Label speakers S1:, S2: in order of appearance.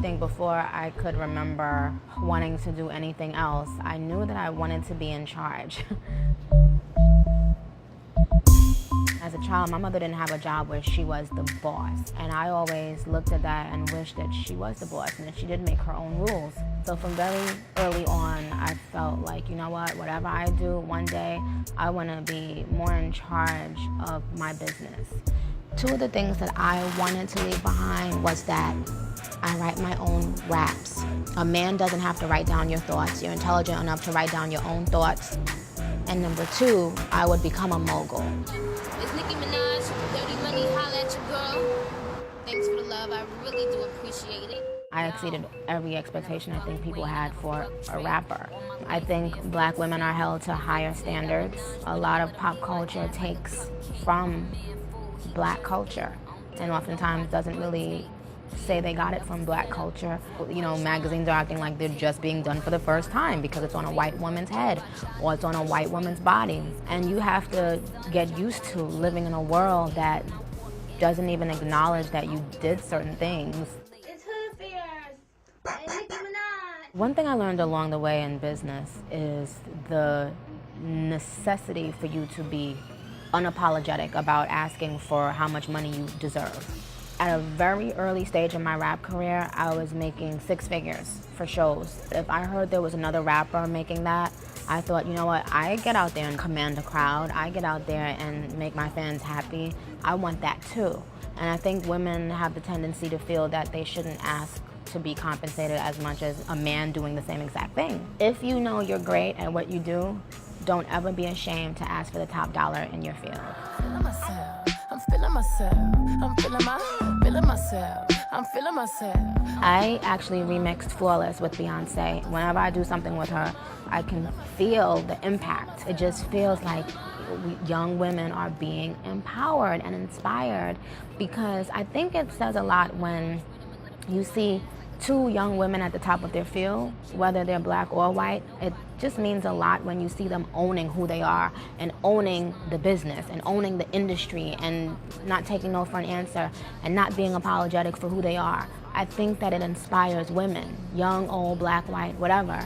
S1: think before I could remember wanting to do anything else, I knew that I wanted to be in charge. As a child, my mother didn't have a job where she was the boss. And I always looked at that and wished that she was the boss and that she did make her own rules. So from very early on, I felt like, you know what, whatever I do, one day, I want to be more in charge of my business. Two of the things that I wanted to leave behind was that I write my own raps. A man doesn't have to write down your thoughts. You're intelligent enough to write down your own thoughts. And number two, I would become a mogul.
S2: It's Nicki Minaj, Dirty Money, holla at your girl. Thanks for the love, I really do appreciate it.
S1: I exceeded every expectation I think people had for a rapper. I think black women are held to higher standards. A lot of pop culture takes from black culture and oftentimes doesn't really say they got it from black culture. You know, magazines are acting like they're just being done for the first time because it's on a white woman's head or it's on a white woman's body. And you have to get used to living in a world that doesn't even acknowledge that you did certain things.
S2: It's Hood Fears and Nicki Minaj.
S1: One thing I learned along the way in business is the necessity for you to be unapologetic about asking for how much money you deserve. At a very early stage in my rap career, I was making six figures for shows. If I heard there was another rapper making that, I thought, you know what, I get out there and command a crowd. I get out there and make my fans happy. I want that too. And I think women have the tendency to feel that they shouldn't ask to be compensated as much as a man doing the same exact thing. If you know you're great at what you do, don't ever be ashamed to ask for the top dollar in your field.
S3: I'm feeling myself.
S1: I actually remixed Flawless with Beyonce. Whenever I do something with her, I can feel the impact. It just feels like young women are being empowered and inspired, because I think it says a lot when you see two young women at the top of their field, whether they're black or white. It just means a lot when you see them owning who they are and owning the business and owning the industry and not taking no for an answer and not being apologetic for who they are. I think that it inspires women, young, old, black, white, whatever.